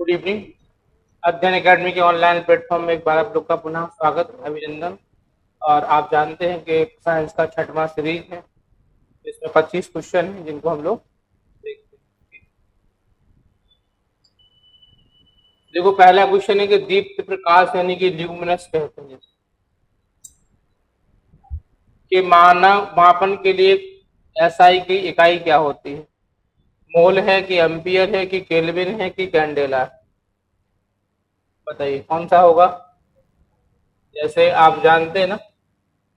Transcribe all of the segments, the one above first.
Good evening. अध्ययन academy के online platform में एक बार आप लोग का पुनः स्वागत, अभिनंदन। और आप जानते हैं कि साइंस का छठवां सीरीज है, इसमें 25 क्वेश्चन हैं जिनको हम लोग देखते हैं। देखो, पहला क्वेश्चन है कि दीप्त प्रकाश यानी कि ल्यूमिनस कहते हैं कि मानव मापन के लिए एसआई की इकाई क्या होती है? मोल है कि एम्पियर है कि केल्विन है कि कैंडेला है? बताइए कौन सा होगा। जैसे आप जानते हैं ना,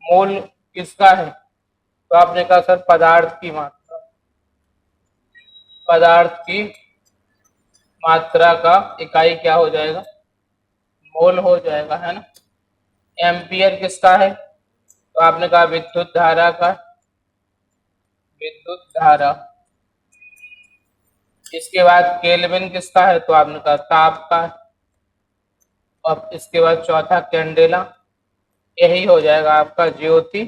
मोल किसका है, तो आपने कहा सर पदार्थ की मात्रा, पदार्थ की मात्रा का इकाई क्या हो जाएगा? मोल हो जाएगा, है ना। एम्पियर किसका है, तो आपने कहा विद्युत धारा का, विद्युत धारा। इसके बाद केल्विन किसका है, तो आपने कहा ताप का। अब इसके बाद चौथा कैंडेला, यही हो जाएगा आपका ज्योति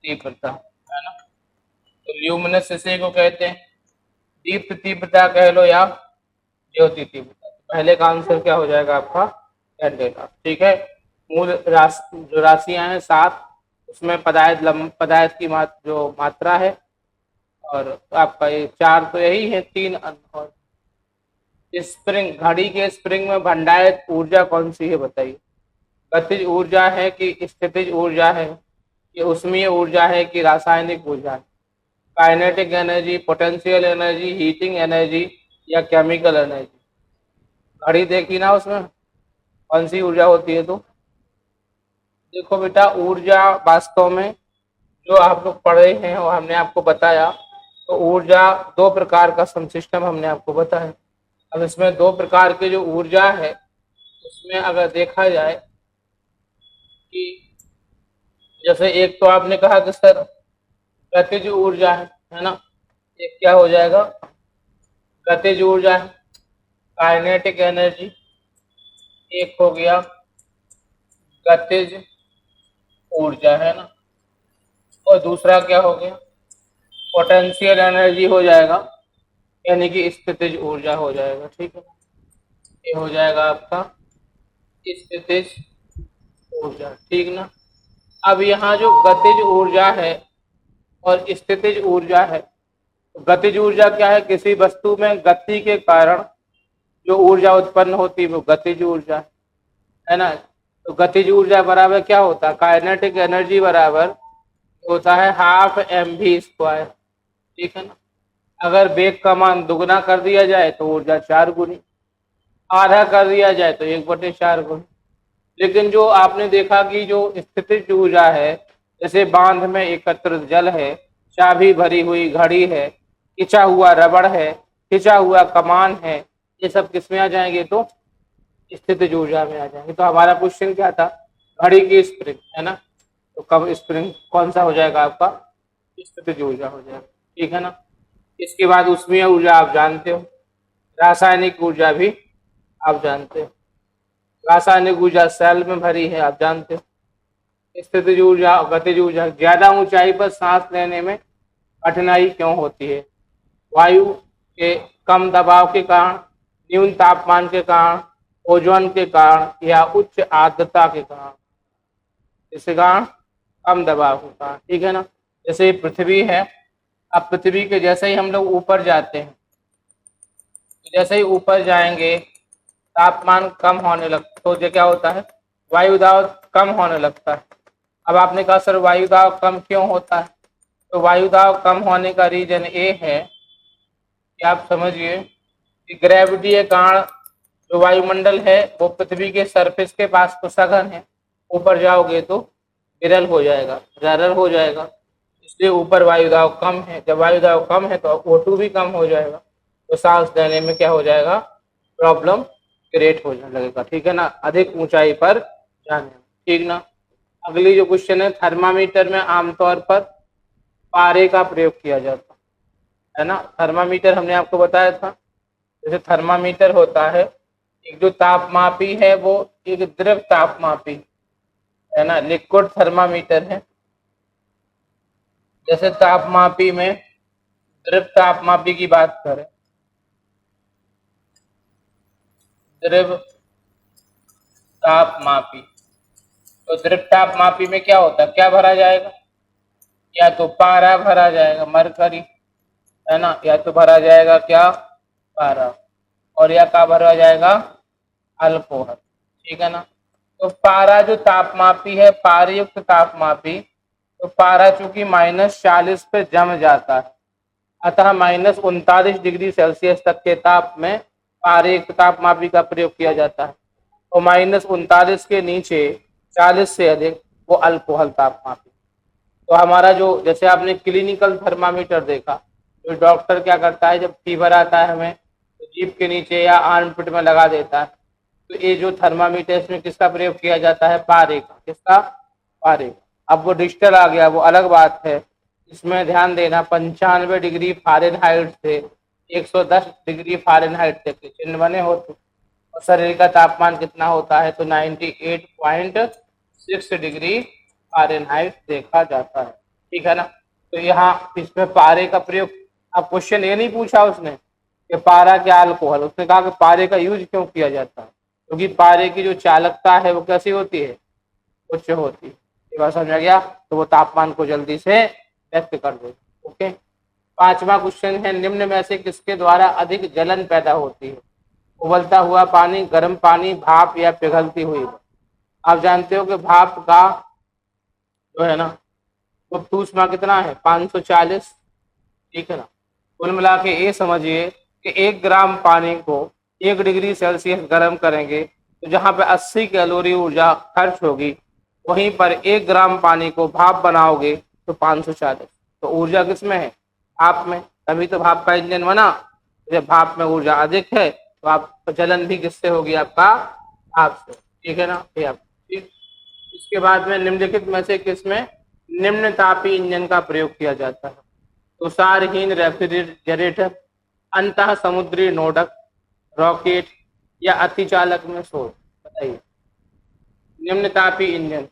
तीव्रता, है ना। तो ल्यूमिनस इसी को कहते हैं, दीप्त तीव्रता कह लो या ज्योति तीव्रता। पहले का आंसर क्या हो जाएगा आपका? कैंडेला। ठीक है। मूल राशि जो राशियां हैं 7, उसमें पदार्थ की जो मात्रा है, और आपका ये 4 तो यही है, 3 और स्प्रिंग, घड़ी के स्प्रिंग में भंडारित ऊर्जा कौन सी है बताइए। गतिज ऊर्जा है कि स्थितिज ऊर्जा है, कि उष्मीय ऊर्जा है कि रासायनिक ऊर्जा है? Kinetic energy, potential energy, heating energy या केमिकल एनर्जी? घड़ी देखी ना, उसमें कौन सी ऊर्जा होती है? तो देखो बेटा, ऊर्जा वास्तव में जो आप लोग पढ़े हैं और हमने आपको बताया, तो ऊर्जा 2 प्रकार का सिस्टम हमने आपको बताया। अब इसमें 2 प्रकार की जो ऊर्जा है, उसमें अगर देखा जाए कि जैसे एक तो आपने कहा कि सर गतिज ऊर्जा है ना, एक क्या हो जाएगा? गतिज ऊर्जा है, काइनेटिक एनर्जी। एक हो गया गतिज ऊर्जा, है ना। और दूसरा क्या हो गया? पोटेंशियल एनर्जी हो जाएगा, यानी कि स्थितिज ऊर्जा हो जाएगा। ठीक है, ये हो जाएगा आपका स्थितिज ऊर्जा। ठीक ना। अब यहाँ जो गतिज ऊर्जा है और स्थितिज ऊर्जा है, तो गतिज ऊर्जा क्या है? किसी वस्तु में गति के कारण जो ऊर्जा उत्पन्न होती है वो गतिज ऊर्जा है ना। तो गतिज ऊर्जा बराबर क्या होता है? काइनेटिक एनर्जी बराबर होता है हाफ mv²। ठीक है ना। अगर वेग का मान दुगना कर दिया जाए तो ऊर्जा 4 गुनी, आधा कर दिया जाए तो 1/4 गुनी। लेकिन जो आपने देखा कि जो स्थितिज ऊर्जा है, जैसे बांध में एकत्रित जल है, चाबी भरी हुई घड़ी है, खिंचा हुआ रबड़ है, खिंचा हुआ कमान है, ये सब किसमें आ जाएंगे? तो स्थितिज ऊर्जा में आ जाएंगे। तो हमारा क्वेश्चन क्या था? घड़ी की स्प्रिंग, है ना। तो कब स्प्रिंग कौन सा हो जाएगा आपका? स्थितिज ऊर्जा हो जाएगा। ठीक है ना। इसके बाद उष्मीय ऊर्जा आप जानते हो, रासायनिक ऊर्जा भी आप जानते हो। रासायनिक ऊर्जा सेल में भरी है, आप जानते हो। स्थितिज ऊर्जा और गतिज ऊर्जा, ज्यादा ऊंचाई पर सांस लेने में कठिनाई क्यों होती है? वायु के कम दबाव के कारण, न्यून तापमान के कारण, ओजोन के कारण या उच्च आर्द्रता के कारण? इसके कारण कम दबाव के कारण। ठीक है ना। जैसे पृथ्वी है, अब पृथ्वी के जैसे ही हम लोग ऊपर जाते हैं, तो जैसे ही ऊपर जाएंगे तापमान कम होने लगता, तो जो क्या होता है? वायु दाब कम होने लगता है। अब आपने कहा सर वायु दाब कम क्यों होता है? तो वायु दाब कम होने का रीजन ये है कि आप समझिए कि ग्रेविटी के कारण जो वायुमंडल है वो पृथ्वी के सरफेस के पास तो सघन है, ऊपर जाओगे तो विरल हो जाएगा, रैरर हो जाएगा। इसलिए ऊपर वायु दाब कम है। जब वायु दाब कम है तो O2 भी कम हो जाएगा, तो सांस लेने में क्या हो जाएगा? प्रॉब्लम क्रिएट होने लगेगा। ठीक है ना, अधिक ऊंचाई पर जाने। ठीक ना। अगली जो क्वेश्चन है, थर्मामीटर में आमतौर पर पारे का प्रयोग किया जाता है ना। थर्मामीटर हमने आपको बताया था, जैसे थर्मामीटर होता है, एक जो तापमापी है वो एक द्रव तापमापी है ना, लिक्विड थर्मामीटर है। जैसे तापमापी में द्रव तापमापी की बात करें द्रव तापमापी। तो द्रव तापमापी में क्या होता है, क्या भरा जाएगा, या तो पारा भरा जाएगा मरकरी, है ना, या तो भरा जाएगा क्या पारा, और या क्या भरा जाएगा अल्कोहल, ठीक है ना। तो पारा जो तापमापी है, पारयुक्त तापमापी, तो पारा चूंकि -40 पे जम जाता है, अतः -39 डिग्री सेल्सियस तक के ताप में पारयुक्त तापमापी का प्रयोग किया जाता है, और -39 के नीचे 40 से अधिक वो अल्कोहल तापमापी। तो हमारा जो, जैसे आपने क्लिनिकल थर्मामीटर देखा, जो डॉक्टर क्या करता है, जब फीवर आता है हमें तो जीभ के नीचे या आर्मपिट में लगा देता है। तो ये जो थर्मामीटर, इसमें किसका प्रयोग किया जाता है, पारे का। किसका, पारे। अब वो डिजिटल आ गया, वो अलग बात है। इसमें ध्यान देना 95 डिग्री फ़ारेनहाइट से 110 डिग्री फ़ारेनहाइट तक के चिन्ह बने होते, और शरीर का तापमान कितना होता है, तो 98.6 डिग्री फ़ारेनहाइट देखा जाता है, ठीक है ना। तो यहाँ इसमें पारे का प्रयोग, अब क्वेश्चन ये नहीं पूछा उसने कि पारा क्या अल्कोहल, उसने कहा कि पारे का यूज क्यों किया जाता है, क्योंकि पारे की जो चालकता है वो कैसी होती है, उच्च होती है। ये बात समझ आ गया, तो वो तापमान को जल्दी से व्यक्त कर दे। ओके, पांचवा क्वेश्चन है, निम्न में से किसके द्वारा अधिक जलन पैदा होती है, उबलता हुआ पानी, गर्म पानी, भाप या पिघलती हुई। आप जानते हो कि भाप का जो है ना वो ऊष्मा कितना है, 540, ठीक है ना। कुल मिला के ये समझिए कि 1 ग्राम पानी को 1 डिग्री सेल्सियस गर्म करेंगे तो जहाँ पे 80 कैलोरी ऊर्जा खर्च होगी, वहीं पर 1 ग्राम पानी को भाप बनाओगे तो 540। तो ऊर्जा किसमें है, भाप में, तभी तो भाप का इंजन बना। जब भाप में ऊर्जा अधिक है तो आप जलन भी किससे होगी, आपका भाप से, ठीक है ना। ठीक, इसके बाद में निम्नलिखित में से किसमें निम्न तापी इंजन का प्रयोग किया जाता है, तुषारहीन रेफ्रिजरेटर, अंतः समुद्री नोडक, रॉकेट या अतिचालक में शोर। बताइए, निम्न तापी इंजन,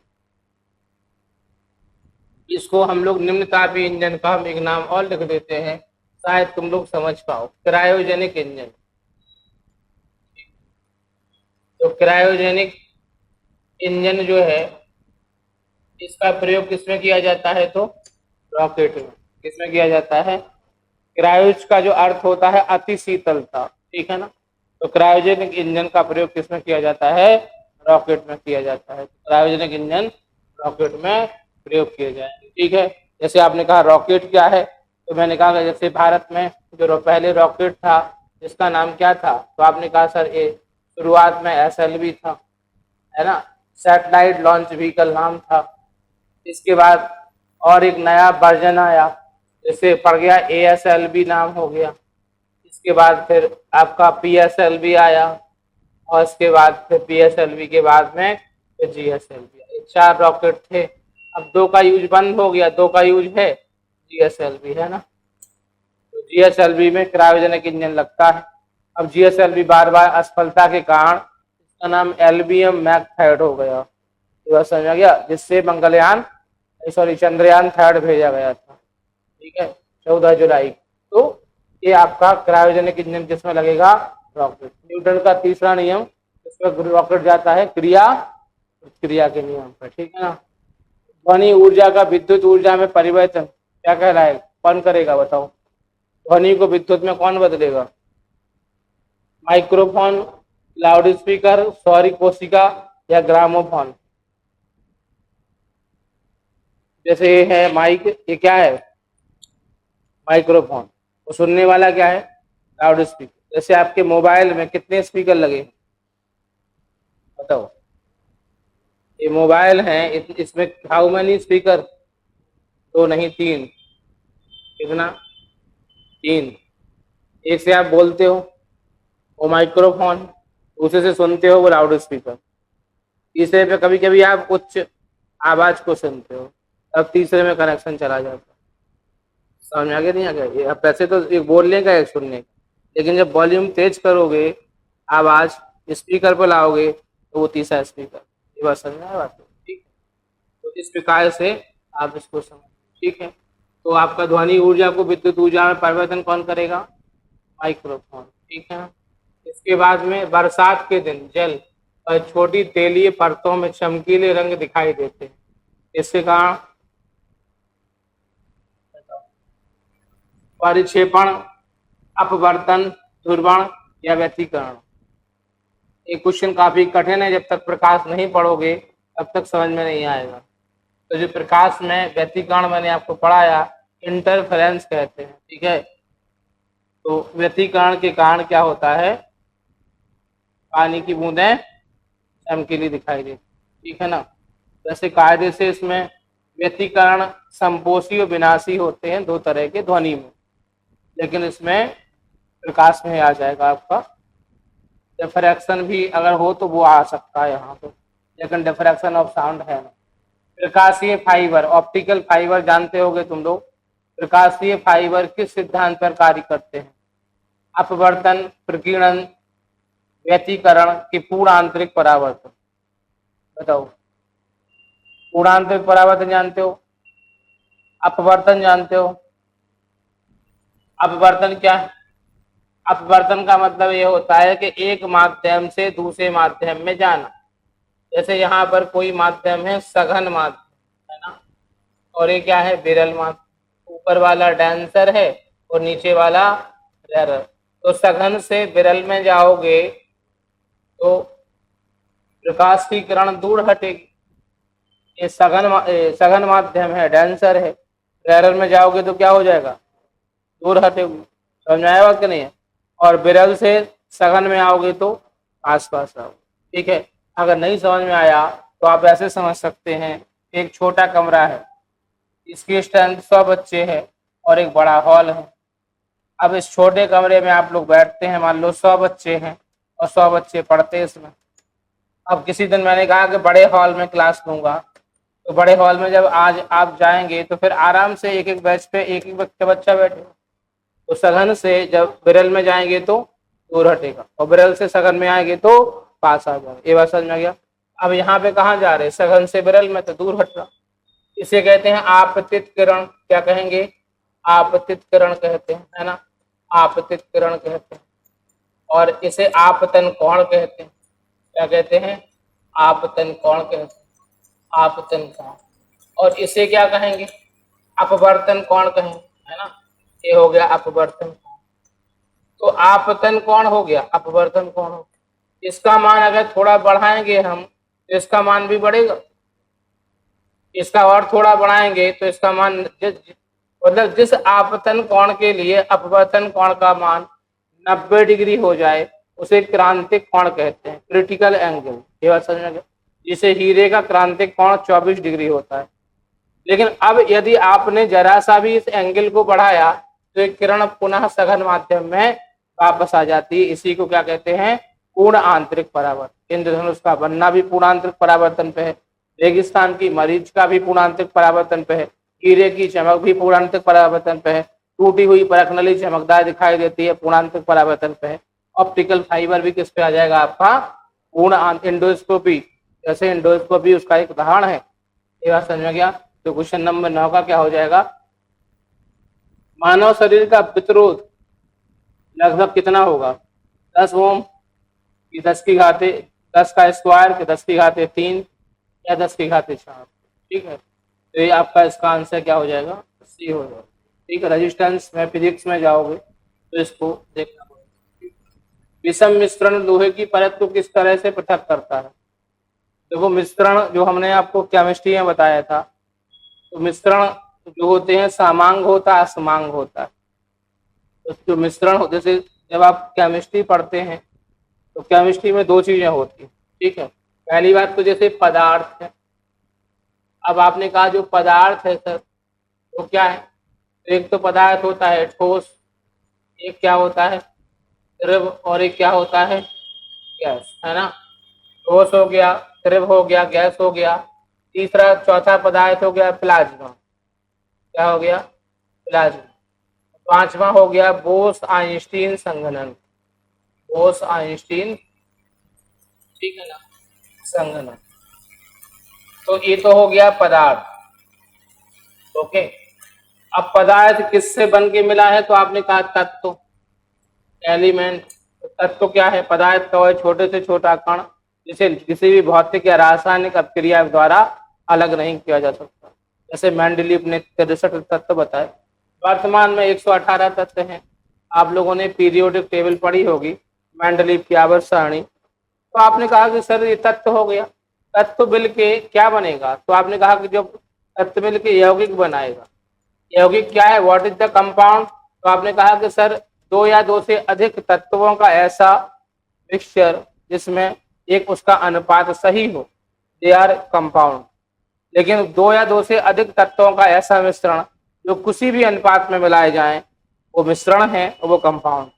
इसको हम लोग निम्न तापी इंजन का हम एक नाम और लिख देते हैं, शायद तुम लोग समझ पाओ, क्रायोजेनिक इंजन। तो क्रायोजेनिक इंजन जो है इसका प्रयोग किसमें किया जाता है, तो रॉकेट में। किसमें किया जाता है, क्रायोज का जो अर्थ होता है अति शीतलता, ठीक है ना। तो क्रायोजेनिक इंजन का प्रयोग किसमें किया जाता है, रॉकेट में किया जाता है। क्रायोजेनिक इंजन रॉकेट में प्रयोग किए जाएंगे, ठीक है। जैसे आपने कहा रॉकेट क्या है, तो मैंने कहा जैसे भारत में जो पहले रॉकेट था जिसका नाम क्या था, तो आपने कहा सर ये शुरुआत में SLV था, है ना, सैटेलाइट लॉन्च व्हीकल नाम था। इसके बाद और एक नया वर्जन आया, जैसे पड़ गया ASLV नाम हो गया। इसके बाद फिर आपका PSLV आया, और इसके बाद फिर PSLV के बाद में फिर GSLV। 4 रॉकेट थे, अब 2 का यूज बंद हो गया, 2 का यूज है GSLV, है ना। तो GSLV में क्रायोजेनिक इंजन लगता है। अब GSLV बार बार असफलता के कारण इसका नाम एल्बियम मैक्थाइड हो गया, ये समझ आ गया, जिससे मंगलयान चंद्रयान 3 भेजा गया था, ठीक है, 14 जुलाई। तो ये आपका क्रायोजेनिक इंजन किसमें लगेगा, रॉकेट। न्यूटन का तीसरा नियम, इसमें रॉकेट जाता है क्रिया क्रिया के नियम पर, ठीक है ना। ध्वनि ऊर्जा का विद्युत ऊर्जा में परिवर्तन क्या कहलाएगा, कौन करेगा बताओ, ध्वनि को विद्युत में कौन बदलेगा, माइक्रोफोन, लाउड स्पीकर, सौर कोशिका या ग्रामोफोन। जैसे ये है माइक, ये क्या है, माइक्रोफोन, वो सुनने वाला क्या है, लाउड स्पीकर। जैसे आपके मोबाइल में कितने स्पीकर लगे, बताओ, ये मोबाइल है, इसमें हाउ मेनी स्पीकर, 2 नहीं 3, कितना, 3। एक से आप बोलते हो वो माइक्रोफोन, दूसरे से सुनते हो वो लाउड स्पीकर, तीसरे पे कभी कभी आप उच्च आवाज को सुनते हो, अब तीसरे में कनेक्शन चला जाता है। समझ में आ गया, नहीं आ गया, ये अब वैसे तो एक बोलने का एक सुनने का, लेकिन जब वॉल्यूम तेज करोगे, आवाज स्पीकर पर लाओगे, तो वो तीसरा स्पीकर। ये बात समझ में आया बात, ठीक है। तो इस प्रकार से आप इसको समझ, ठीक है। तो आपका ध्वनि ऊर्जा को विद्युत ऊर्जा में परिवर्तन कौन करेगा, माइक्रोफोन, ठीक है ना। इसके बाद में बरसात के दिन जल और छोटी तेलीय परतों में चमकीले रंग दिखाई देते हैं। इसके कारण परिक्षेपण, अपवर्तन, ध्रुवण या व्यतिकरण। ये क्वेश्चन काफी कठिन है, जब तक प्रकाश नहीं पढ़ोगे तब तक समझ में नहीं आएगा। तो जो प्रकाश में व्यतिकरण मैंने आपको पढ़ाया, इंटरफेरेंस कहते हैं, ठीक है। तो व्यतिकरण के कारण क्या होता है, पानी की बूंदें चमकीली दिखाई देती, ठीक है ना। वैसे कायदे से इसमें व्यतिकरण संपोषी और विनाशी होते हैं, दो तरह के ध्वनि में, लेकिन इसमें प्रकाश में आ जाएगा आपका। डिफ्रैक्शन भी अगर हो तो वो आ सकता है यहाँ पे, लेकिन डिफ्रैक्शन ऑफ साउंड है ना। प्रकाशीय फाइबर, ऑप्टिकल फाइबर जानते होगे तुम लोग। प्रकाशीय फाइबर किस सिद्धांत पर कार्य करते हैं? अपवर्तन, प्रकीर्णन, व्यतिकरण की पूर्ण आंतरिक परावर्तन। बताओ, पूर्ण आंतरिक परावर्तन जानते हो, अपवर्तन जानते हो? अपवर्तन क्या है? अपवर्तन का मतलब ये होता है कि एक माध्यम से दूसरे माध्यम में जाना। जैसे यहाँ पर कोई माध्यम है सघन माध्यम, है ना, और ये क्या है, विरल माध्यम। ऊपर वाला डेंसर है और नीचे वाला रेयर। तो सघन से विरल में जाओगे तो प्रकाश की किरण दूर हटेगी। ये सघन माध्यम है, डेंसर है। रेयर में जाओगे तो क्या हो जाएगा, दूर हटेगी। समझ में आएगा कि नहीं है? और विरल से सघन में आओगे तो आसपास आओगे, ठीक है। अगर नहीं समझ में आया तो आप ऐसे समझ सकते हैं, एक छोटा कमरा है, इसकी स्ट्रेंथ 100 बच्चे है और एक बड़ा हॉल है। अब इस छोटे कमरे में आप लोग बैठते हैं, मान लो 100 बच्चे हैं और 100 बच्चे पढ़ते हैं इसमें। अब किसी दिन मैंने कहा कि बड़े हॉल में क्लास लूंगा, तो बड़े हॉल में जब आज आप जाएंगे तो फिर आराम से एक एक बेंच पे एक एक बच्चा बैठेगा। तो सघन से जब विरल में जाएंगे तो दूर हटेगा, और विरल से सघन में आएंगे तो पास आ जाएगा। ये बात समझ में आ गया? अब यहाँ पे कहाँ जा रहे हैं, सघन से विरल में, तो दूर हट रहा। इसे कहते हैं आपतित किरण। क्या कहेंगे? आपतित किरण कहते हैं, है ना, आपतित किरण कहते हैं। और इसे आपतन कोण कहते हैं। क्या कहते हैं? आपतन कोण कहते हैं, आपतन कोण। और इसे क्या कहेंगे? अपवर्तन कोण कहेंगे, है ना। ये हो गया अपवर्तन कोण। तो आपतन कोण हो गया, अपवर्तन कोण हो गया। इसका मान अगर थोड़ा बढ़ाएंगे हम तो इसका मान भी बढ़ेगा, इसका और थोड़ा बढ़ाएंगे तो इसका मान मतलब जिस आपतन कोण के लिए अपवर्तन कोण का मान 90 डिग्री हो जाए उसे क्रांतिक कोण कहते हैं, क्रिटिकल एंगल। ये बात समझ में गया? जिसे हीरे का क्रांतिक कोण 24 डिग्री होता है। लेकिन अब यदि आपने जरा सा भी इस एंगल को बढ़ाया तो एक किरण पुनः सघन माध्यम में वापस आ जाती है। इसी को क्या कहते हैं? पूर्ण आंतरिक परावर्तन। इंद्रधनुष का बनना भी पूर्ण आंतरिक परावर्तन पे है, रेगिस्तान की मरीच का भी पूर्ण आंतरिक परावर्तन पे है, हीरे की चमक भी पूर्ण आंतरिक परावर्तन पे है, टूटी हुई परखनली चमकदार दिखाई देती है, पूर्ण आंतरिक परावर्तन पे है। ऑप्टिकल फाइबर भी किस पे आ जाएगा आपका? पूर्ण इंडोस्कोपी। जैसे इंडोस्कोपी उसका एक उदाहरण है। ये बात समझ में गया? तो क्वेश्चन नंबर 9 का क्या हो जाएगा? मानव शरीर का प्रतिरोध लगभग कितना होगा? 10 ओम की 10 की घाते 10 का स्क्वायर की 10 की घाते 3 या 10 की घाते 4, ठीक है। तो ये आपका इसका आंसर क्या हो जाएगा? सी हो जाएगा, ठीक है। रेजिस्टेंस में फिजिक्स में जाओगे तो इसको देखना पड़ेगा। विषम मिश्रण लोहे की परत को किस तरह से पृथक करता है? देखो, मिश्रण जो हमने आपको केमिस्ट्री में बताया था, तो मिश्रण जो होते हैं समांग होता है, असमांग होता है। तो जो मिश्रण, जैसे जब आप केमिस्ट्री पढ़ते हैं तो केमिस्ट्री में दो चीजें होती हैं, ठीक है। पहली बात तो जैसे पदार्थ है। अब आपने कहा जो पदार्थ है सर वो क्या है? तो एक तो पदार्थ होता है ठोस, एक क्या होता है? द्रव, और एक क्या होता है? गैस, है ना। ठोस हो गया, द्रव हो गया, गैस हो गया। तीसरा चौथा पदार्थ हो गया प्लाज्मा। क्या हो गया? प्लाज्मा। पांचवा हो गया बोस आइंस्टीन संघनन। बोस आइंस्टीन, ठीक है ना, संघनन। तो ये तो हो गया पदार्थ, ओके। अब पदार्थ किससे बन के मिला है? तो आपने कहा तत्व, एलिमेंट। तो तत्व क्या है? पदार्थ का वह छोटे से छोटा कण जिसे किसी भी भौतिक या रासायनिक अपक्रिया द्वारा अलग नहीं किया जा सकता। जैसे मेंडलीव ने 63 तत्व बताए। वर्तमान में 118 तत्व हैं। आप लोगों ने पीरियोडिक टेबल पढ़ी होगी, मेंडलीव की आवर्त सारणी। तो आपने कहा कि सर ये तत्व हो गया, तत्व मिल के क्या बनेगा? तो आपने कहा कि जब तत्व मिल के यौगिक बनाएगा। यौगिक क्या है? What is the compound? तो आपने कहा कि सर दो या दो से अधिक तत्वों का ऐसा मिक्सचर जिसमें एक उसका अनुपात सही हो, दे आर कंपाउंड। लेकिन दो या दो से अधिक तत्वों का ऐसा मिश्रण जो किसी भी अनुपात में मिलाए जाएं वो मिश्रण है और वो कंपाउंड।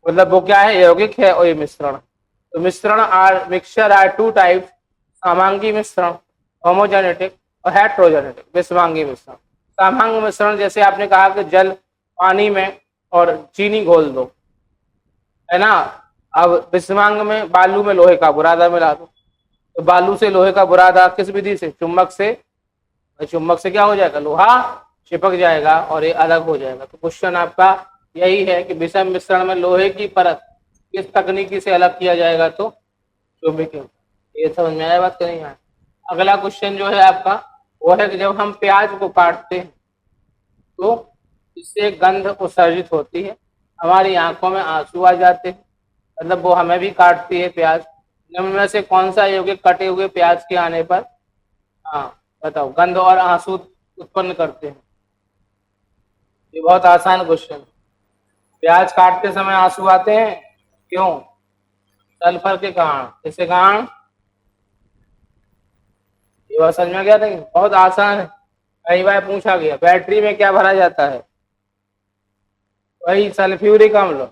मतलब वो क्या है? यौगिक है और ये मिश्रण। तो मिश्रण are mixture are two types, समांगी मिश्रण होमोजेनेटिक और हेट्रोजेनेटिक विषमांगी मिश्रण। समांग मिश्रण जैसे आपने कहा कि जल पानी में और चीनी घोल दो, है ना। अब विषमांग में बालू में लोहे का बुरादा मिला दो, तो बालू से लोहे का बुरादा किस विधि से? चुम्बक से। चुम्बक से क्या हो जाएगा? लोहा चिपक जाएगा और ये अलग हो जाएगा। तो क्वेश्चन आपका यही है कि विषम मिश्रण में लोहे की परत किस तकनीकी से अलग किया जाएगा? तो चुंबकीय। ये समझ में आया बात? नहीं आया? अगला क्वेश्चन जो है आपका वो है कि जब हम प्याज को काटते हैं तो इससे गंध उत्सर्जित होती है, हमारी आंखों में आंसू आ जाते हैं, मतलब वो हमें भी काटती है प्याज। निम्न में से कौन सा यौगिक कटे हुए प्याज के आने पर, हाँ बताओ, गंध और आंसू उत्पन्न करते हैं? ये बहुत आसान क्वेश्चन। प्याज काटते समय आंसू आते हैं, क्यों? सल्फर के कारण। किसके कारण? ये बात समझ में गया? नहीं, बहुत आसान है, कई बार पूछा गया। बैटरी में क्या भरा जाता है? वही सल्फ्यूरिक अम्ल।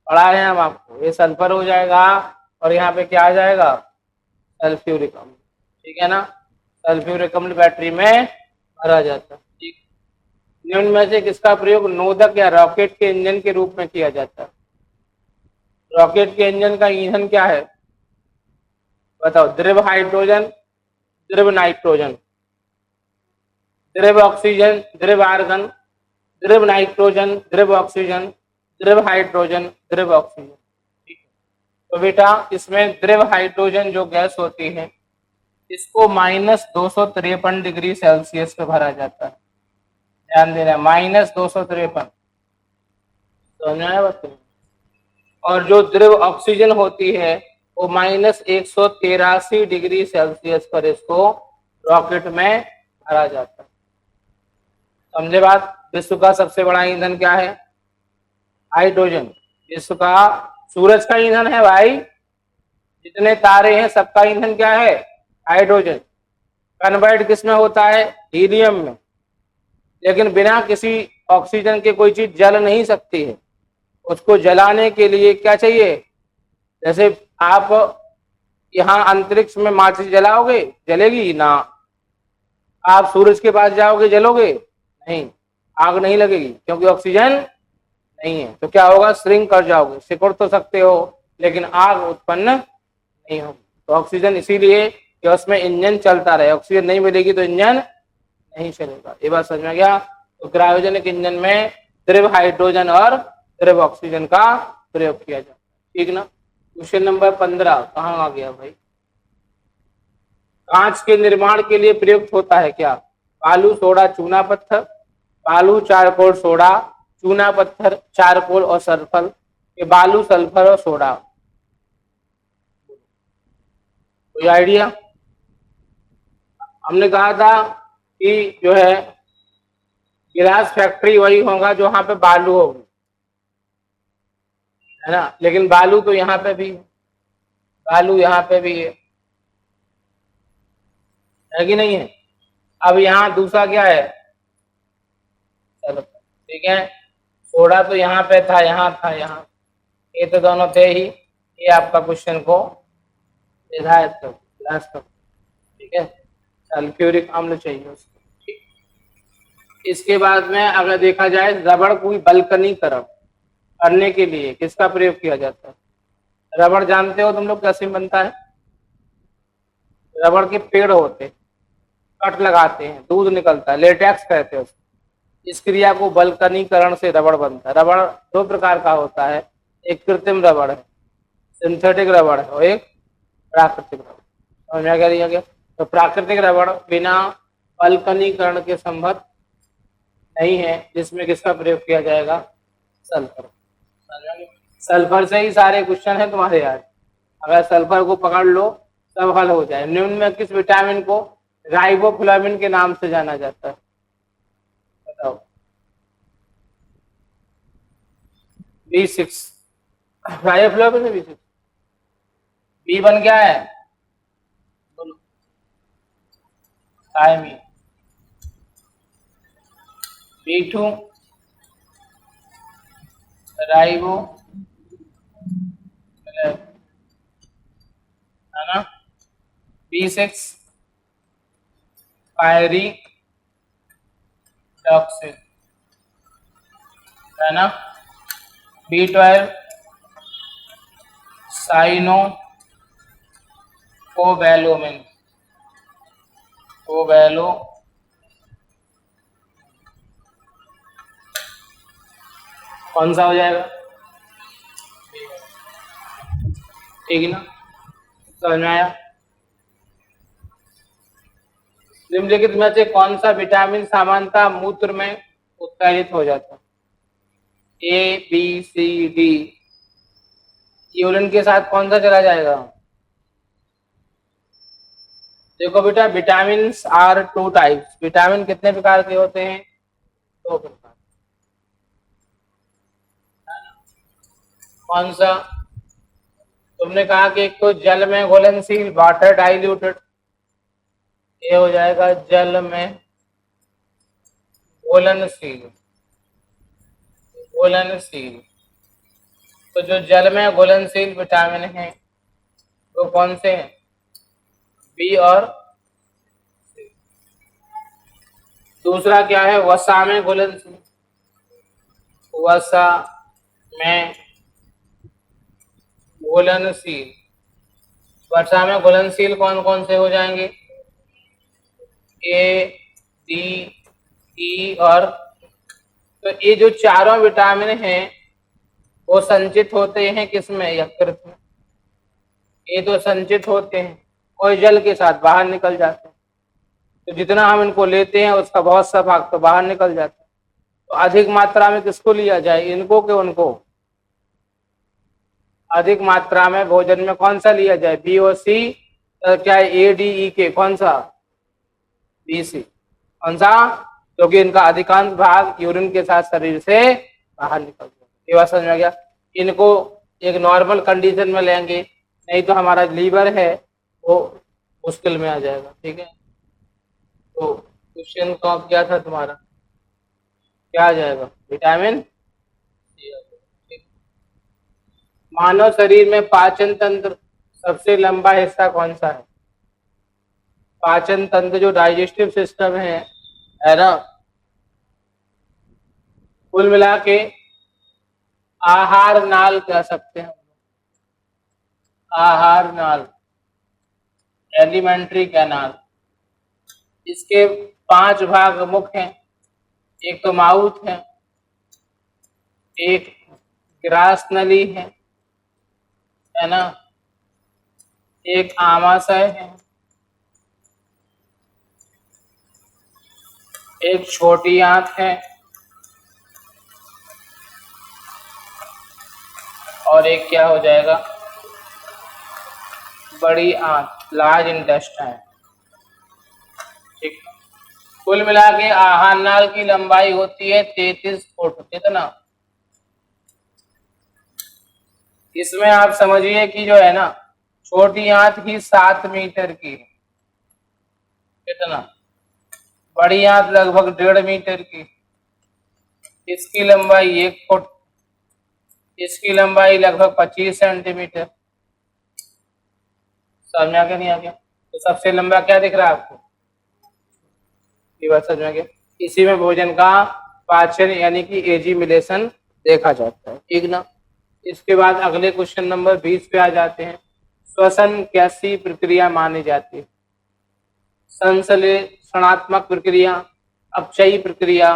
पढ़ा है हम आपको। ये सल्फर हो जाएगा और यहाँ पे क्या आ जाएगा? सल्फ्यूरिक अम्ल। ठीक है ना। सल्फ्यूरिक अम्ल बैटरी में भरा जाता है। ठीक। निम्न में से किसका प्रयोग नोदक या रॉकेट के इंजन के रूप में किया जाता है? रॉकेट के इंजन का ईंधन क्या है? बताओ। द्रव हाइड्रोजन, द्रव नाइट्रोजन, द्रव ऑक्सीजन, द्रव आर्गन, द्रव नाइट्रोजन, द्रव ऑक्सीजन, द्रव हाइड्रोजन, द्रव ऑक्सीजन। ठीक है। तो बेटा इसमें द्रव हाइड्रोजन जो गैस होती है इसको -253 डिग्री सेल्सियस पे भरा जाता है। ध्यान देना, -253। समझ आया बात? और जो द्रव ऑक्सीजन होती है वो -183 डिग्री सेल्सियस पर इसको रॉकेट में भरा जाता है। समझे बात? विश्व का सबसे बड़ा ईंधन क्या है? हाइड्रोजन। विश्व का, सूरज का ईंधन है भाई, जितने तारे हैं सबका ईंधन क्या है? हाइड्रोजन। कन्वर्ट किस में होता है? हीलियम में। लेकिन बिना किसी ऑक्सीजन के कोई चीज जल नहीं सकती है। उसको जलाने के लिए क्या चाहिए? जैसे आप यहाँ अंतरिक्ष में माचिस जलाओगे, जलेगी ना। आप सूरज के पास जाओगे, जलोगे नहीं, आग नहीं लगेगी, क्योंकि ऑक्सीजन नहीं है। तो क्या होगा? श्रिंक कर जाओगे, सिकुड़ तो सकते हो लेकिन आग उत्पन्न नहीं होगी। तो ऑक्सीजन इसीलिए कि उसमें इंजन चलता रहे, ऑक्सीजन नहीं मिलेगी तो इंजन नहीं चलेगा। ये बात समझ में गया? तो क्रायोजेनिक इंजन में द्रव हाइड्रोजन और द्रव ऑक्सीजन का प्रयोग किया जाता है। ठीक ना। क्वेश्चन नंबर 15 कहाँ आ गया भाई? कांच के निर्माण के लिए प्रयुक्त होता है क्या? बालू, सोडा, चूना पत्थर। बालू, चारकोल, सोडा, चूना पत्थर, चारकोल और सल्फर। ये बालू, सल्फर और सोडा। कोई आइडिया? हमने कहा था कि जो है गिलास फैक्ट्री वही होगा जो वहां पे बालू होगी, है ना। लेकिन बालू तो यहाँ पे भी है, बालू यहाँ पे भी है कि नहीं है? अब यहाँ दूसरा क्या है? चलो ठीक है। सोडा तो यहाँ पे था, यहाँ था, यहाँ, ये तो दोनों थे ही। ये आपका क्वेश्चन को निर्धारित कर, गिलास कर। ठीक है। सल्फ्यूरिक अम्ल चाहिए उसको। ठीक। इसके बाद में अगर देखा जाए रबड़ को बल्कनीकरण करने के लिए किसका प्रयोग किया जाता है? रबड़ जानते हो तुम लोग कैसे बनता है? रबड़ के पेड़ होते, कट लगाते हैं, दूध निकलता है, लेटेक्स कहते हैं उसको। इस क्रिया को बल्कनीकरण से रबड़ बनता है। रबड़ दो प्रकार का होता है, एक कृत्रिम रबड़ है, सिंथेटिक रबड़ है, और एक प्राकृतिक रबड़। समझ में क्या दिया गया? तो प्राकृतिक रबड़ बिना अल्कनीकरण के संभव नहीं है, जिसमें किसका प्रयोग किया जाएगा? सल्फर। सल्फर से ही सारे क्वेश्चन है तुम्हारे यार, अगर सल्फर को पकड़ लो सब हल हो जाए। निम्न में किस विटामिन को राइबोफ्लाविन के नाम से जाना जाता है? बताओ। B6, राइबोफ्लाविन है B6। B1 क्या है? बोलो। थायमीन। B2 राइबो है ना। B6 पायरिक टॉक्सिन है ना। B12 साइनो कोवैलोमिन, कोवैलो कौन सा हो जाएगा? ठीक है ना, समझ में आया? निम्नलिखित में से कौन सा विटामिन सामान्यतः मूत्र में उत्प्रेरित हो जाता है? A, B, C, D। Urine के साथ कौन सा चला जाएगा? देखो बेटा, vitamin are two types. Vitamin कितने प्रकार के होते हैं? दो प्रकार। कौन सा? तुमने कहा कि एक तो जल में घुलनशील, वाटर डाइल्यूटेड, ये हो जाएगा जल में घुलनशील। घुलनशील, तो जो जल में घुलनशील विटामिन है वो कौन से हैं? बी और सी। दूसरा क्या है? वसा में घुलनशील। वसा में घुलनशील, वसा में घुलनशील कौन कौन से हो जाएंगे? ए, डी, ई और, तो ये जो चारों विटामिन हैं वो संचित होते हैं किसमें? यकृत में। ये तो संचित होते हैं और जल के साथ बाहर निकल जाते हैं, तो जितना हम इनको लेते हैं उसका बहुत सा भाग तो बाहर निकल जाता है। तो अधिक मात्रा में किसको लिया जाए, इनको कि उनको? अधिक मात्रा में भोजन में कौन सा लिया जाए? बी और सी, क्या ए, डी, ई के कौन सा? बी, सी। कौन सा? क्योंकि इनका अधिकांश भाग यूरिन के साथ शरीर से बाहर निकल जाता है। ये बात समझ में आ गया? इनको एक नॉर्मल कंडीशन में लेंगे, नहीं तो हमारा लीवर है वो मुश्किल में आ जाएगा। ठीक है, तो क्वेश्चन कब क्या था तुम्हारा? क्या आ जाएगा? विटामिन सी आ जाएगा। मानव शरीर में पाचन तंत्र सबसे लंबा हिस्सा कौन सा है? पाचन तंत्र जो डाइजेस्टिव सिस्टम है ना, कुल मिला के आहार नाल कह सकते हैं। आहार नाल, एलिमेंट्री कैनाल। इसके 5 भाग मुख्य हैं। एक तो माउथ है, एक ग्रास नली है ना, एक आमाशय है, एक छोटी आंत है और एक क्या हो जाएगा? बड़ी आंत, लार्ज इंटेस्टाइन। ठीक, कुल मिला के आहार नाल की लंबाई होती है 33 फुट। कितना? इसमें आप समझिए कि जो है ना, छोटी आंत ही 7 मीटर की है। कितना? बड़ी आंत लगभग 1.5 मीटर की। इसकी लंबाई 1 फुट, इसकी लंबाई लगभग 25 सेंटीमीटर। समझ में आ गया नहीं आ गया? तो सबसे लंबा क्या दिख रहा है आपको? ये बात समझ में आ गया? इसी में भोजन का पाचन यानी कि एजिमिलेशन देखा जाता है। ठीक ना। इसके बाद अगले क्वेश्चन नंबर 20 पे आ जाते हैं। श्वसन कैसी प्रक्रिया मानी जाती है? संश्लेषणात्मक प्रक्रिया, अपचयी प्रक्रिया,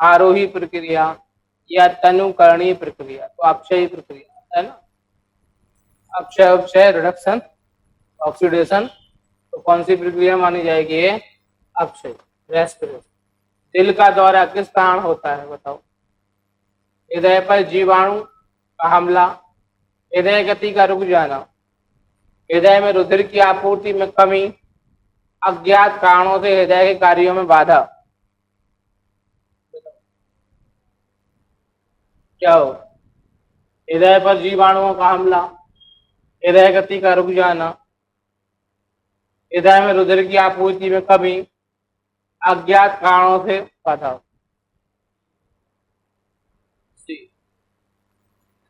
आरोही प्रक्रिया या तनुकरणीय प्रक्रिया? तो अपचयी प्रक्रिया। है ना, अपक्षय उपक्षय रिडक्शन ऑक्सीडेशन, तो कौन सी प्रक्रिया मानी जाएगी ये अपक्षय रेस्पिरेशन। दिल का दौरा किस कारण होता है बताओ? हृदय पर जीवाणु का हमला, हृदय गति का रुक जाना, हृदय में रुधिर की आपूर्ति में कमी, अज्ञात कारणों से हृदय के कार्यों में बाधा। क्या हो? हृदय पर जीवाणुओं का हमला, हृदय गति का रुक जाना, हृदय में रुधिर की आपूर्ति में कमी, अज्ञात कारणों से बाधा।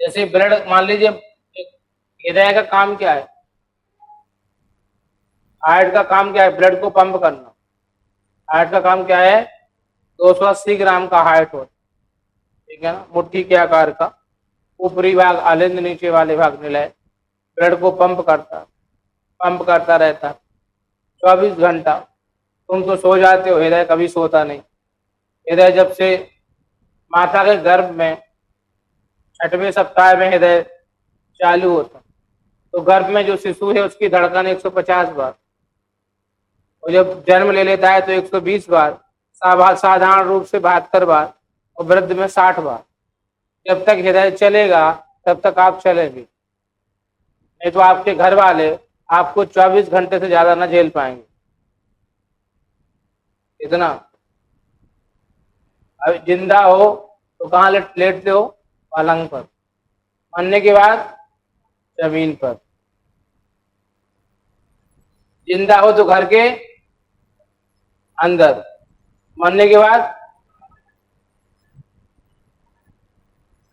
जैसे ब्लड, मान लीजिए हृदय का काम क्या है, हार्ट का काम क्या है? ब्लड को पंप करना। हार्ट का काम क्या है? 280 ग्राम का हार्ट होता, ठीक है ना, मुट्ठी के आकार का, ऊपरी भाग आलिंद, नीचे वाले भाग निलय, ब्लड को पंप करता रहता 24 घंटा। तुम तो सो जाते हो, हृदय कभी सोता नहीं। हृदय जब से माता के गर्भ में 6वें सप्ताह में हृदय चालू होता, तो गर्भ में जो शिशु है उसकी धड़कन 150 बार, और जब जन्म ले लेता है तो 120 बार, साधारण रूप से 72 बार, और वृद्ध में 60 बार। जब तक हृदय चलेगा तब तक आप चलेंगे, नहीं तो आपके घर वाले आपको 24 घंटे से ज्यादा ना झेल पाएंगे। इतना अब जिंदा हो तो कहाँ लेटते हो? पलंग पर, मरने के बाद जमीन पर। जिंदा हो तो घर के अंदर, मरने के बाद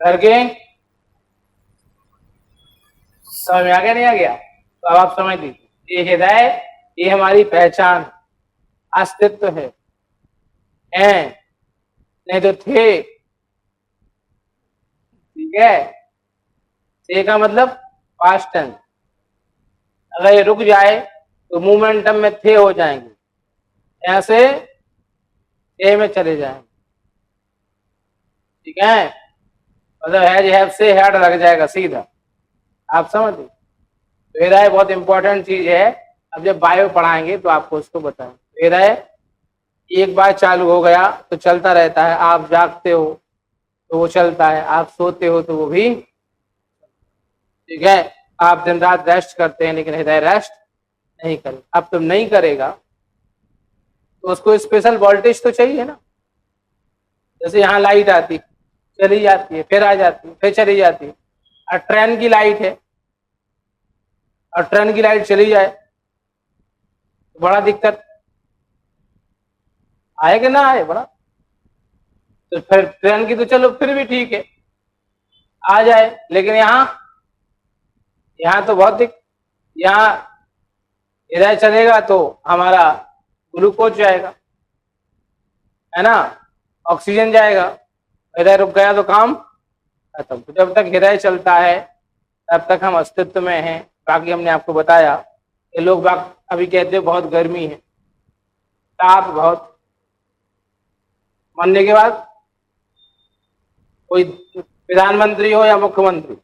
घर के, समझ में आ गया नहीं आ गया? तो अब आप समझ लीजिए, ये हृदय, ये हमारी पहचान, अस्तित्व है, नहीं तो थे, ठीक है। थे का मतलब पास्ट टेंस, अगर ये रुक जाए तो मोमेंटम में थे हो जाएंगे, यहां से ए में चले जाएंगे, ठीक है, मतलब हैज हैव से हैड लग जाएगा सीधा, आप समझ लो। तो हृदय बहुत इंपॉर्टेंट चीज है, अब जब बायो पढ़ाएंगे तो आपको उसको बताएंगे। हृदय एक बार चालू हो गया तो चलता रहता है, आप जागते हो तो वो चलता है, आप सोते हो तो वो भी, ठीक है। आप दिन रात रेस्ट करते हैं लेकिन हृदय रेस्ट नहीं करे। अब तुम नहीं करेगा तो उसको स्पेशल वोल्टेज तो चाहिए ना। जैसे यहाँ लाइट आती, चली जाती है, फिर आ जाती है, फिर चली जाती है, और ट्रेन की लाइट है, और ट्रेन की लाइट चली जाए तो बड़ा दिक्कत आए कि ना आए, बड़ा। तो फिर ट्रेन की तो चलो फिर भी ठीक है, आ जाए, लेकिन यहाँ तो बहुत यहाँ हृदय चलेगा तो हमारा ग्लूकोज जाएगा, है ना, ऑक्सीजन जाएगा, हृदय रुक गया तो काम खत्म। तो जब तक हृदय चलता है तब तक हम अस्तित्व में हैं। बाकी हमने आपको बताया कि लोग अभी कहते हैं बहुत गर्मी है, ताप बहुत, मरने के बाद कोई प्रधानमंत्री हो या मुख्यमंत्री,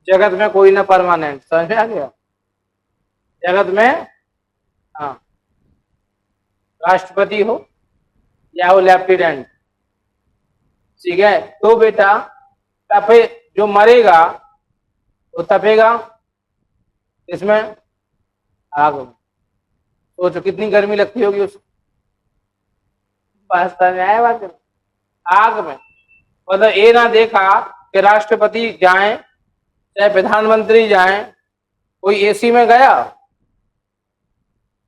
जगत में कोई ना परमानेंट, समझ में आ गया? जगत में हाँ, राष्ट्रपति हो या वो लेफ्टिनेंट, ठीक है, तो बेटा तपे, जो मरेगा वो तपेगा इसमें आग में। सोचो कितनी गर्मी लगती होगी उसको, वास्तव में आया बात, आग में। मतलब ये ना देखा कि राष्ट्रपति जाए चाहे प्रधानमंत्री जाए, कोई एसी में गया,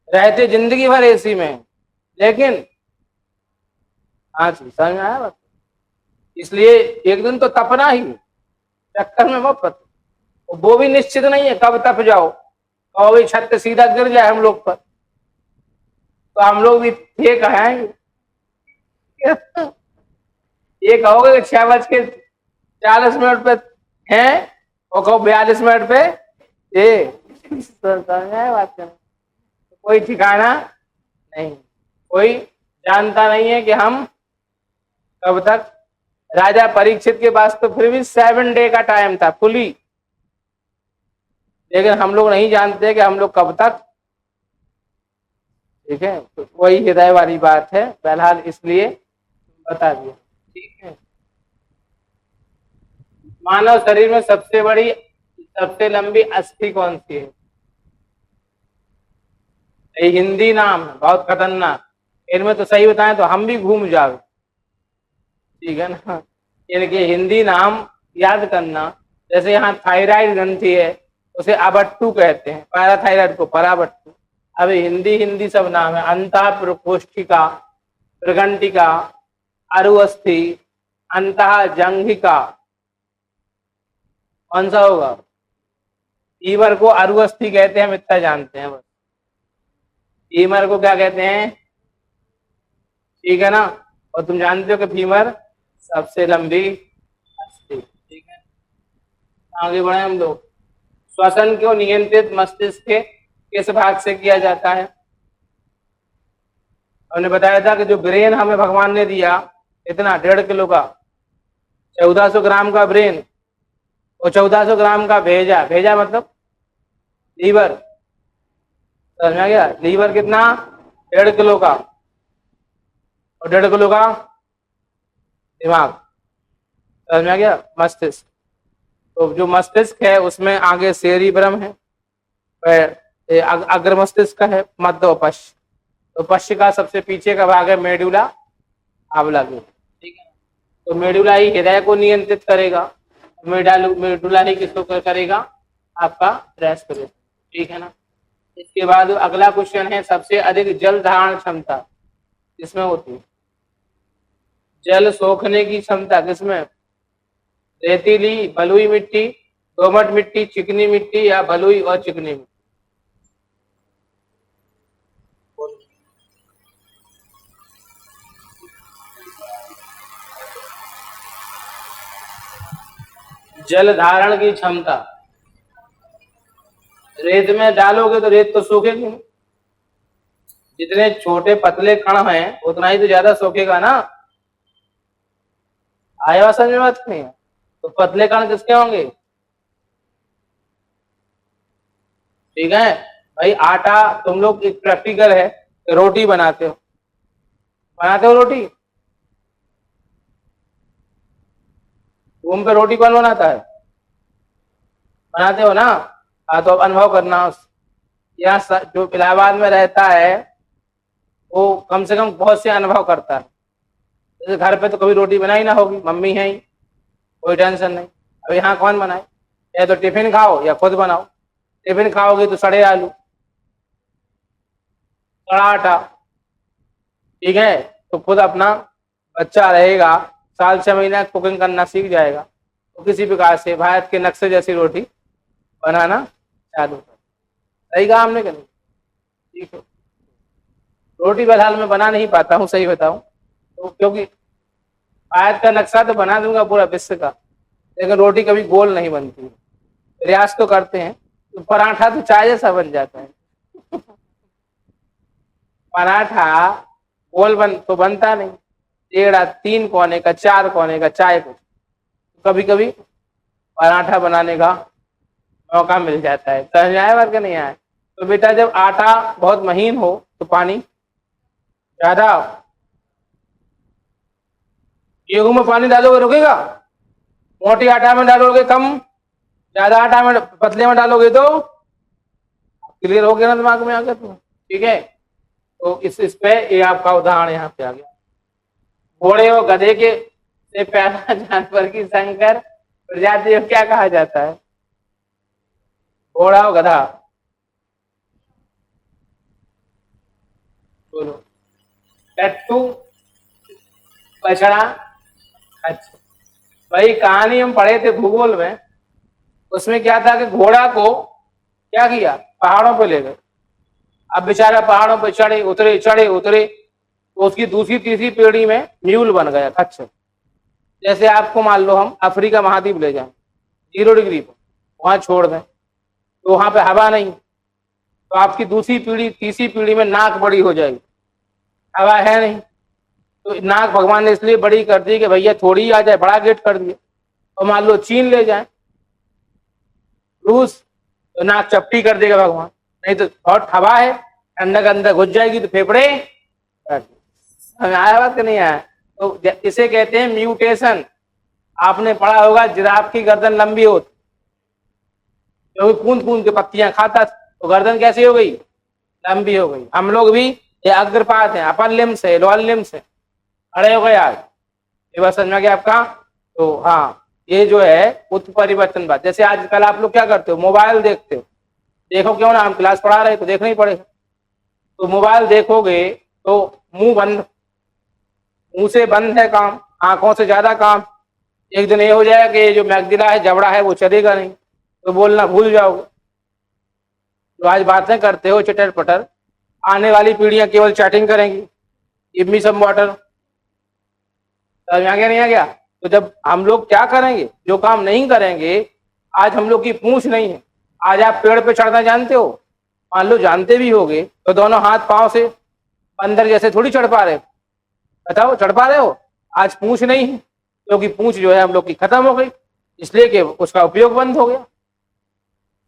रहते जिंदगी भर एसी में, लेकिन हाँ जी, समझ में आया बात। इसलिए एक दिन तो तपना ही, चक्कर में मत पड़ो, वो भी निश्चित नहीं है कब तप जाओ, और भी छत सीधा गिर जाए हम लोग पर तो हम लोग भी ये कहेंगे ये कहोगे कि 6:40 पे है और कहो 42 मिनट पे ये, बात करें कोई ठिकाना नहीं, कोई जानता नहीं है कि हम कब तक राजा परीक्षित के पास तो फिर भी 7 डे का टाइम था फुली, लेकिन हम लोग नहीं जानते कि हम लोग कब तक, ठीक है। तो वही हृदय वाली बात है, बहरहाल इसलिए बता दिया, ठीक है। मानव शरीर में सबसे बड़ी, सबसे लंबी अस्थि कौन सी है? ये हिंदी नाम है, बहुत खतरनाक। इनमें तो सही बताएं तो हम भी घूम जाओ, ठीक है ना। इनके हिंदी नाम याद करना, जैसे यहाँ थायराइड ग्रंथि है, उसे अबट्टू कहते हैं, पैराथायराइड को पराबट्टू। अब हिंदी हिंदी सब नाम है, अंतः प्रकोष्ठिका, प्रगंटिका, अरुअस्थि, अंतः जंघिका, कौन सा होगा? फीवर को अरुअस्थि कहते हैं, हम इतना जानते हैं बस। फीमर को क्या कहते हैं, ठीक है ना। और तुम जानते हो कि फीमर सबसे लंबी अस्थि, ठीक है। आगे बढ़े हम लोग। श्वसन को नियंत्रित मस्तिष्क के किस भाग से किया जाता है? हमने बताया था कि जो ब्रेन हमें भगवान ने दिया, इतना 1.5 किलो का, 1400 ग्राम का ब्रेन और 1400 ग्राम का भेजा, भेजा मतलब लीवर, समझ में गया? लीवर कितना? 1.5 किलो का, और 1.5 किलो का दिमाग, समझ में गया? मस्तिष्क। तो जो मस्तिष्क है उसमें आगे सेरिब्रम है, अग्र मस्तिष्क का है, मध्य और पश्च। तो पश्च का सबसे पीछे का भाग है मेडुला ऑब्लिंग, ठीक है। तो मेडुला ही हृदय को नियंत्रित करेगा, मेडुला ही किसको करेगा? आपका रेस्पिरेशन, ठीक है ना। इसके बाद अगला क्वेश्चन है, सबसे अधिक जल धारण क्षमता किसमें होती है? जल सोखने की क्षमता किसमें? रेतीली, बलुई मिट्टी, दोमट मिट्टी, चिकनी मिट्टी, या बलुई और चिकनी मिट्टी? जल धारण की क्षमता, रेत में डालोगे तो रेत तो सूखेगी, जितने छोटे पतले कण हैं उतना ही तो ज्यादा सूखेगा ना। आया समझ में बात नहीं? तो पतले कण किसके होंगे? ठीक है भाई। आटा, तुम लोग एक प्रैक्टिकल है, रोटी बनाते हो, बनाते हो रोटी, रूम पे रोटी कौन बनाता है? बनाते हो ना। हाँ, तो अब अनुभव करना। यहाँ जो इलाहाबाद में रहता है वो कम से कम बहुत से अनुभव करता है। जैसे घर पे तो कभी रोटी बनाई ना होगी, मम्मी है ही, कोई टेंशन नहीं। अब यहाँ कौन बनाए? या तो टिफिन खाओ या खुद बनाओ। टिफिन खाओगे तो सड़े आलू, सड़ा आटा, ठीक है। तो खुद अपना बच्चा रहेगा, साल 6 महीना कुकिंग करना सीख जाएगा, तो किसी प्रकार से भारत के नक्शे जैसी रोटी बनाना चालू कर। सही कहा हमने कि नहीं? ठीक है। रोटी बहरहाल मैं बना नहीं पाता हूँ, सही बताऊं तो, क्योंकि भारत का नक्शा तो बना दूंगा पूरा विश्व का, लेकिन रोटी कभी गोल नहीं बनती। प्रयास तो करते हैं, तो पराठा तो चाय जैसा बन जाता है। पराठा गोल तो बनता नहीं, टेढ़ा, 3 कोने का, 4 कोने का, चाय कुछ। कभी कभी पराठा बनाने का मौका मिल जाता है। समझ आया वर्ग नहीं आया? तो बेटा जब आटा बहुत महीन हो तो पानी ज्यादा, गेहूं में पानी डालोगे रुकेगा? मोटी आटा में डालोगे कम, ज्यादा आटा में, पतले में डालोगे तो क्लियर हो गया ना दिमाग में आ गया तो, ठीक है। तो इस पे ये आपका उदाहरण यहाँ पे आ गया। घोड़े और गधे के से पैदा जानवर की संकर प्रजाति को क्या कहा जाता है? घोड़ा और गधा, बोलो। टट्टू, बछड़ा। अच्छा भाई, कहानी हम पढ़े थे भूगोल में, उसमें क्या था कि घोड़ा को क्या किया? पहाड़ों पे ले गए। अब बेचारा पहाड़ों पे चढ़े उतरे, चढ़े उतरे, तो उसकी दूसरी तीसरी पीढ़ी में म्यूल बन गया, खच्चर। जैसे आपको मान लो हम अफ्रीका महाद्वीप ले जाएं 0 डिग्री पर, वहां छोड़ दें, तो वहां पे हवा नहीं, तो आपकी दूसरी पीढ़ी तीसरी पीढ़ी में नाक बड़ी हो जाएगी, हवा है नहीं, तो नाक भगवान ने इसलिए बड़ी कर दी कि भैया थोड़ी आ जाए, बड़ा गेट कर दिया। और मान लो चीन ले जाए रूस, तो नाक चपटी कर देगा भगवान। नहीं तो बहुत हवा है, अंदर अंदर घुस जाएगी तो फेफड़े। आया बात कि नहीं आया? तो इसे कहते हैं म्यूटेशन। आपने पढ़ा होगा जिराफ की गर्दन लंबी होती, क्योंकि कूद कूद के पत्तियां खाता, तो गर्दन कैसी हो गई? लंबी हो गई। हम लोग भी ये अग्रपात है, अपर लिम्स है, लोअर लिम्स है, खड़े हो गए आज। ये बात समझ में आ गया आपका? तो हाँ, ये जो है उत्परिवर्तन बात। जैसे आजकल आप लोग क्या करते हो? मोबाइल देखते हो। देखो क्यों ना, हम क्लास पढ़ा रहे तो देखना ही पड़ेगा। तो मोबाइल देखोगे तो मुंह बंद, मुंह से बंद है काम, आंखों से ज्यादा काम। एक दिन ये हो जाएगा कि जो मैगजिला है, जबड़ा है, वो चलेगा नहीं, तो बोलना भूल जाओगे। तो आज बातें करते हो चटर पटर, आने वाली पीढ़ियां केवल चैटिंग करेंगी, गिव मी सम वाटर। समझ में आ गया नहीं आ गया? तो जब हम लोग क्या करेंगे, जो काम नहीं करेंगे, आज हम लोग की पूंछ नहीं है। आज आप पेड़ पे चढ़ना जानते हो? मान लो जानते भी होगे, तो दोनों हाथ पांव से बंदर जैसे थोड़ी चढ़ पा रहे हो? बताओ, चढ़ पा रहे हो? आज पूंछ नहीं है, क्योंकि पूंछ जो है हम लोग की खत्म हो गई, इसलिए कि उसका उपयोग बंद हो गया।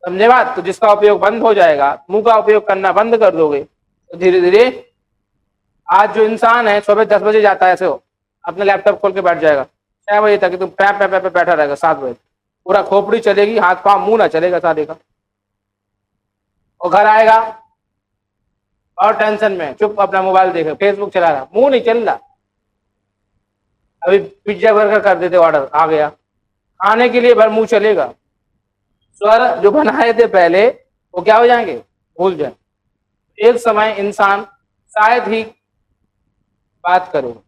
समझे बात? तो जिसका उपयोग बंद हो जाएगा, मुंह का उपयोग करना बंद कर दोगे, तो धीरे धीरे आज जो इंसान है सुबह 10 बजे जाता है, ऐसे हो अपने लैपटॉप खोल के बैठ जाएगा 6 बजे तक, तुम पैप पैप पे बैठा रहेगा 7 बजे, पूरा खोपड़ी चलेगी, हाथ पांव मुंह ना चलेगा सारे का। और घर आएगा और टेंशन में, चुप अपना मोबाइल देखे, फेसबुक चला रहा, मुंह नहीं चल रहा। अभी पिज्जा बर्गर कर देते ऑर्डर, आ गया, खाने के लिए भर मुंह चलेगा, स्वर जो बनाए थे पहले वो क्या हो जाएंगे? भूल जाए। एक समय इंसान शायद ही बात करेगा,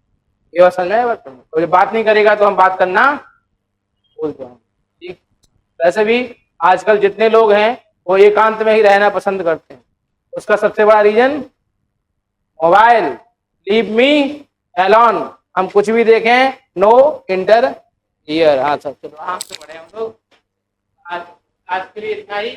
ये बात समझ में? तो जब बात नहीं करेगा तो हम बात करना भूल जाएंगे। ठीक, वैसे भी आजकल जितने लोग हैं वो एकांत में ही रहना पसंद करते हैं। उसका सबसे बड़ा reason mobile, leave me alone. हम कुछ भी देखें, नो इंटर हियर। हाँ सब, चलो आगे बढ़े हम लोग। आज के लिए इतना ही।